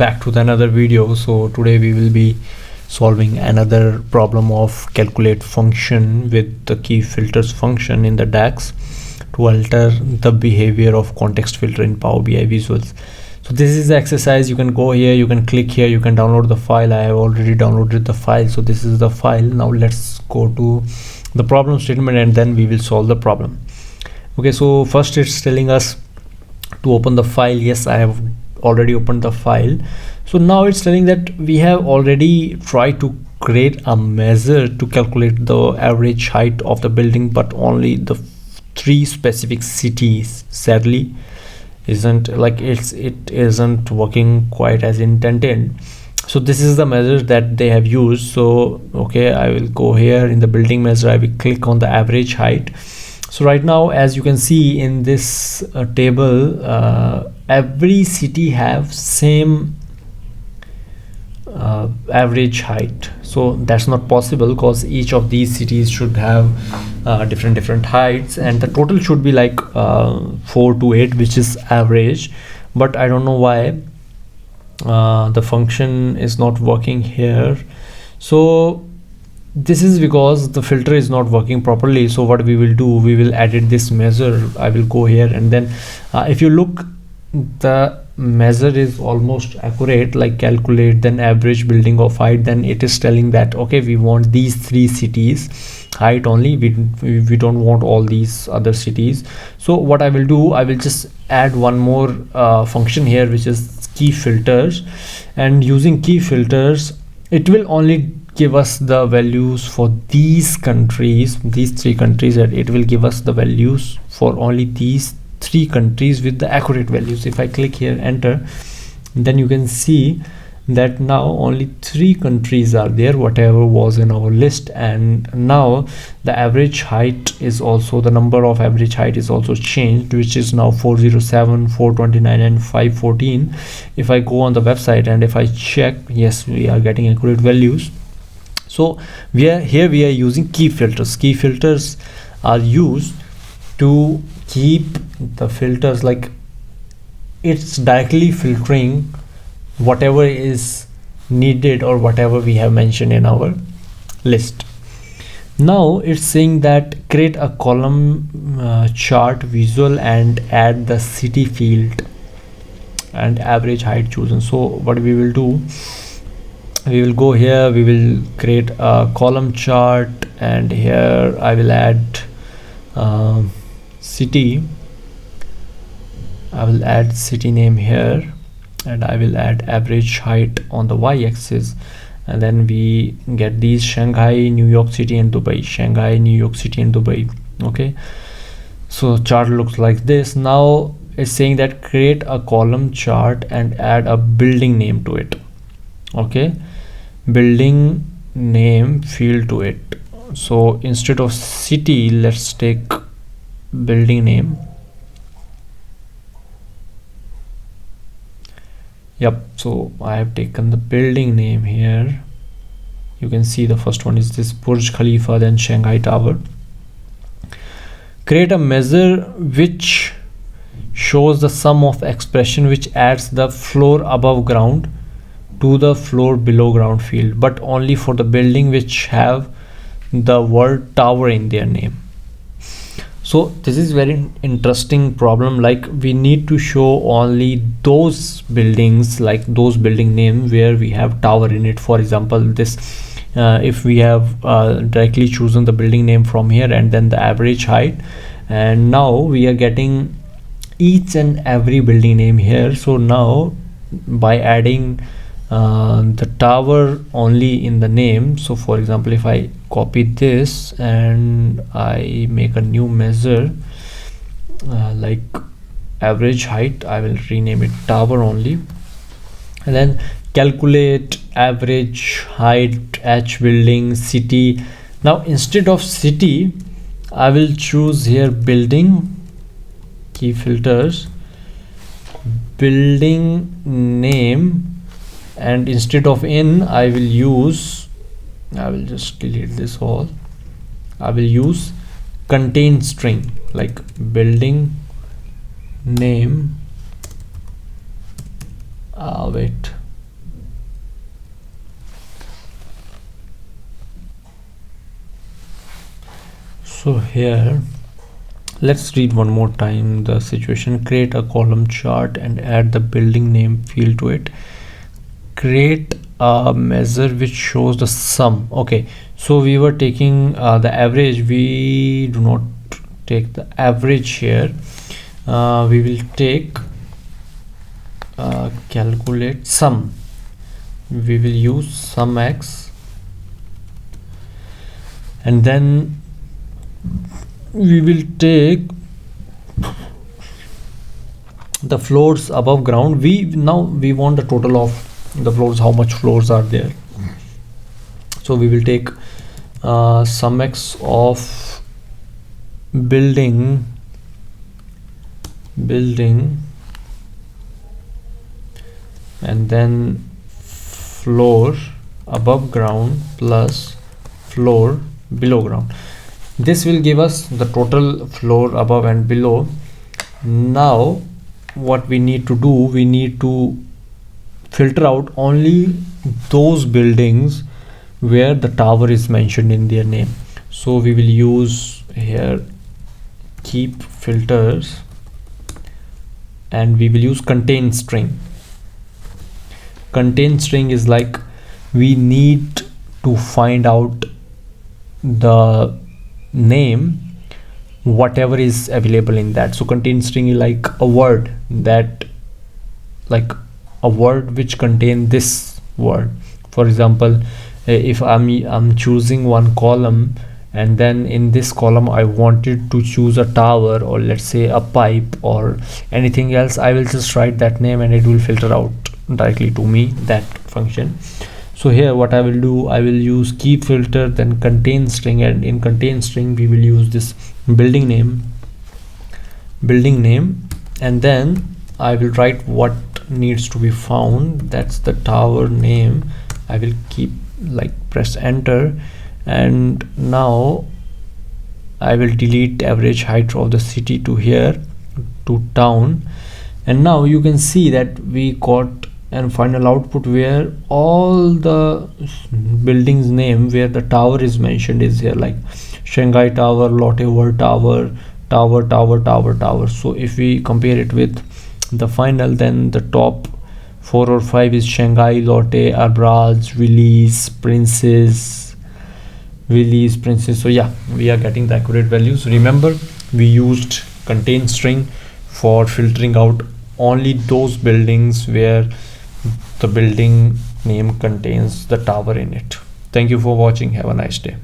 back to another video. So today we will be solving another problem of calculate function with the key filters function in the DAX to alter the behavior of context filter in Power BI visuals. So this is the exercise. You can go here, you can click here, you can download the file. I have already downloaded the file, so this is the file. Now let's go to the problem statement and then we will solve the problem. Okay, so first it's telling us to open the file. Yes, I have already opened the file. So now it's telling that we have already tried to create a measure to calculate the average height of the building, but only the three specific cities. Sadly, it isn't working quite as intended. So this is the measure that they have used. So okay, I will go here in the building measure, I will click on the average height. So right now, as you can see in this table, every city have same average height. So that's not possible because each of these cities should have different heights, and the total should be like 4 to 8, which is average. But I don't know why the function is not working here. So this is because the filter is not working properly. So what we will do, we will edit this measure. I will go here, and then if you look, the measure is almost accurate, like calculate then average building of height. Then it is telling that okay, we want these three cities height only, we don't want all these other cities. So what I will do, I will just add one more function here, which is key filters, and using key filters it will only give us the values for these countries, these three countries, and it will give us the values for only these three countries with the accurate values. If I click here, enter, then you can see that now only three countries are there, whatever was in our list. And now the average height is also, the number of average height is also changed, which is now 407, 429 and 514. If I go on the website and if I check, yes, we are getting accurate values. So we are using key filters. Key filters are used to keep the filters, like it's directly filtering whatever is needed or whatever we have mentioned in our list. Now it's saying that create a column chart visual and add the city field and average height chosen. So what we will do, we will go here, we will create a column chart, and here I will add city. I will add city name here, and I will add average height on the y-axis, and then we get these Shanghai, New York City and Dubai, Shanghai, New York City and Dubai. Okay, so chart looks like this. Now it's saying that create a column chart and add a building name to it. Okay, building name field to it. So instead of city, let's take building name. Yep, so I have taken the building name here. You can see the first one is this Burj Khalifa, then Shanghai Tower. Create a measure which shows the sum of expression which adds the floor above ground to the floor below ground field, but only for the building which have the word tower in their name. So this is very interesting problem. Like we need to show only those buildings, like those building names where we have tower in it. For example, this if we have directly chosen the building name from here and then the average height, and now we are getting each and every building name here. So now by adding the tower only in the name, so for example, if I copy this and I make a new measure like average height, I will rename it tower only, and then calculate average height H building city. Now instead of city, I will choose here building, key filters, building name, and instead of in, I will just delete this all. I will use contain string, like building name. Wait, So here let's read one more time the situation. Create a column chart and add the building name field to it. Create a measure which shows the sum. Okay, so we were taking the average. We do not take the average here. We will take calculate sum. We will use sum x, and then we will take the floors above ground. We want the total of the floors, how much floors are there. So we will take sum x of building and then floor above ground plus floor below ground. This will give us the total floor above and below. Now what we need to do, we need to filter out only those buildings where the tower is mentioned in their name. So we will use here keep filters, and we will use contain string. Contain string is like we need to find out the name whatever is available in that. So contain string is like a word that, like a word which contain this word. For example, if I'm choosing one column, and then in this column I wanted to choose a tower, or let's say a pipe or anything else, I will just write that name and it will filter out directly to me that function. So here what I will do, I will use keep filter, then contain string, and in contain string we will use this building name, and then I will write what needs to be found. That's the tower name. I will keep press enter, and now I will delete average height of the city to here to town. And now you can see that we got and final output where all the buildings name where the tower is mentioned is here, like Shanghai Tower, Lotte World Tower, tower. So if we compare it with the final, then the top 4 or 5 is Shanghai, Lotte, Abraj, Princess. So yeah, we are getting the accurate values. Remember, we used contain string for filtering out only those buildings where the building name contains the tower in it. Thank you for watching. Have a nice day.